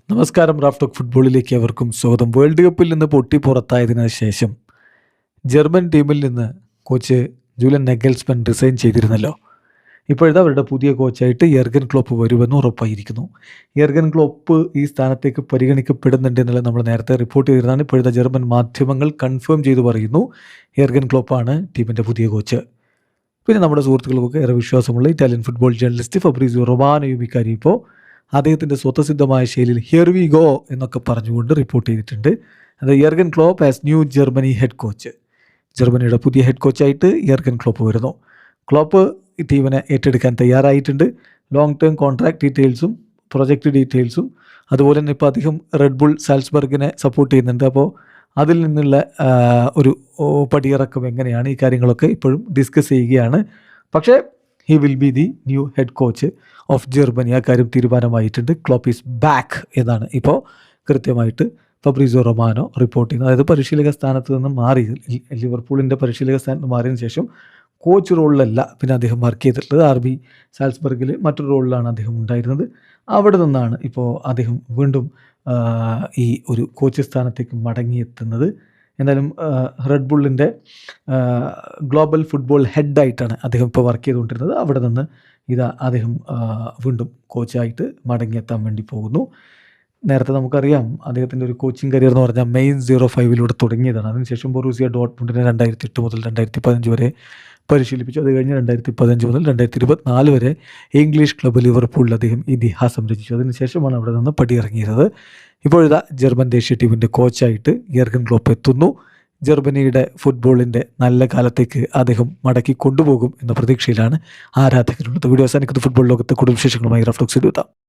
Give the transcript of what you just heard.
നമസ്കാരം. Raf talk ഫുട്ബോളിലേക്ക് അവർക്കും സ്വാഗതം. വേൾഡ് കപ്പിൽ നിന്ന് പൊട്ടി പുറത്തായതിനു ശേഷം ജർമ്മൻ ടീമിൽ നിന്ന് കോച്ച് ജൂലിയൻ നഗൽസ്മാൻ റിസൈൻ ചെയ്തിരുന്നല്ലോ. ഇപ്പോഴത്തെ അവരുടെ പുതിയ കോച്ചായിട്ട് യർഗൻ ക്ലോപ്പ് വരുമെന്ന് ഉറപ്പായിരിക്കുന്നു. യർഗൻ ക്ലോപ്പ് ഈ സ്ഥാനത്തേക്ക് പരിഗണിക്കപ്പെടുന്നുണ്ട് എന്നുള്ളത് നമ്മൾ നേരത്തെ റിപ്പോർട്ട് ചെയ്തിരുന്നതാണ്. ഇപ്പോഴത്തെ ജർമ്മൻ മാധ്യമങ്ങൾ കൺഫേം ചെയ്തു പറയുന്നു യർഗൻ ക്ലോപ്പാണ് ടീമിൻ്റെ പുതിയ കോച്ച്. പിന്നെ നമ്മുടെ സുഹൃത്തുക്കൾക്കൊക്കെ ഏറെ വിശ്വാസമുള്ള ഇറ്റാലിയൻ ഫുട്ബോൾ ജേർണലിസ്റ്റ് ഫബ്രീസിയോ റൊമാനോയും ഇക്കാര്യം ഇപ്പോൾ അദ്ദേഹത്തിൻ്റെ സ്വതസിദ്ധമായ ശൈലിയിൽ ഹിയർ വി ഗോ എന്നൊക്കെ പറഞ്ഞുകൊണ്ട് റിപ്പോർട്ട് ചെയ്തിട്ടുണ്ട്. അത് Jurgen Klopp as new Germany head coach. ജർമ്മനിയുടെ പുതിയ ഹെഡ് കോച്ചായിട്ട് യർഗൻ ക്ലോപ്പ് വരുന്നു. ക്ലോപ്പ് ഈ ടീമിനെ ഏറ്റെടുക്കാൻ തയ്യാറായിട്ടുണ്ട്. ലോങ് ടേം കോൺട്രാക്ട് ഡീറ്റെയിൽസും പ്രൊജക്റ്റ് ഡീറ്റെയിൽസും അതുപോലെ തന്നെ ഇപ്പോൾ അദ്ദേഹം റെഡ് ബുൾ സാൽസ്ബർഗിനെ സപ്പോർട്ട് ചെയ്യുന്നുണ്ട്. അപ്പോൾ അതിൽ നിന്നുള്ള ഒരു പടിയിറക്കം എങ്ങനെയാണ്, ഈ കാര്യങ്ങളൊക്കെ ഇപ്പോഴും ഡിസ്കസ് ചെയ്യുകയാണ്. പക്ഷേ he will be the new head coach of Germany. ആ കാര്യം തീരുമാനമായിട്ടുണ്ട്. ക്ലോപ്പ് ഈസ് ബാക്ക് എന്നാണ് ഇപ്പോൾ കൃത്യമായിട്ട് ഫബ്രീസിയോ റൊമാനോ റിപ്പോർട്ട് ചെയ്യുന്നത്. അതായത് പരിശീലക സ്ഥാനത്ത് നിന്ന് മാറി, ലിവർപൂളിൻ്റെ പരിശീലക സ്ഥാനത്ത് മാറിയതിനു ശേഷം കോച്ച് റോളിലല്ല പിന്നെ അദ്ദേഹം വർക്ക് ചെയ്തിട്ടുള്ളത്. RB സാൽസ്ബർഗിൽ മറ്റൊരു റോളിലാണ് അദ്ദേഹം ഉണ്ടായിരുന്നത്. അവിടെ നിന്നാണ് ഇപ്പോൾ അദ്ദേഹം വീണ്ടും ഈ ഒരു കോച്ച് സ്ഥാനത്തേക്ക് മടങ്ങിയെത്തുന്നത്. എന്തായാലും റെഡ് ബുള്ളിൻ്റെ ഗ്ലോബൽ ഫുട്ബോൾ ഹെഡായിട്ടാണ് അദ്ദേഹം ഇപ്പോൾ വർക്ക് ചെയ്തുകൊണ്ടിരുന്നത്. അവിടെ നിന്ന് അദ്ദേഹം വീണ്ടും കോച്ചായിട്ട് മടങ്ങിയെത്താൻ വേണ്ടി പോകുന്നു. നേരത്തെ നമുക്കറിയാം അദ്ദേഹത്തിൻ്റെ ഒരു കോച്ചിങ് കരിയർ എന്ന് പറഞ്ഞാൽ മെയിൻ 05 തുടങ്ങിയതാണ്. അതിനുശേഷം ബൊറൂസിയ ഡോട്ട്മുണ്ടിനെ 2008 മുതൽ 2015 വരെ പരിശീലിപ്പിച്ചു. അത് കഴിഞ്ഞ് 2015 മുതൽ 2024 വരെ ഇംഗ്ലീഷ് ക്ലബ്ബ് ലിവർപൂളിൽ അദ്ദേഹം ഇതിഹാസം രചിച്ചു. അതിനുശേഷമാണ് അവിടെ നിന്ന് പടിയിറങ്ങിയത്. ഇപ്പോഴത്തെ ജർമ്മൻ ദേശീയ ടീമിൻ്റെ കോച്ചായിട്ട് യർഗൻ ക്ലോപ്പ് എത്തുന്നു. ജർമ്മനിയുടെ ഫുട്ബോളിൻ്റെ നല്ല കാലത്തേക്ക് അദ്ദേഹം മടക്കി കൊണ്ടുപോകും എന്ന പ്രതീക്ഷയിലാണ് ആരാധകരുള്ളത്. വീഡിയോ അവസാനിക്കുന്ന ഫുട്ബോൾ ലോകത്തെ കൂടുതൽ വിശേഷങ്ങളുമായി റാഫ് ടോക്സിൽ എത്താം.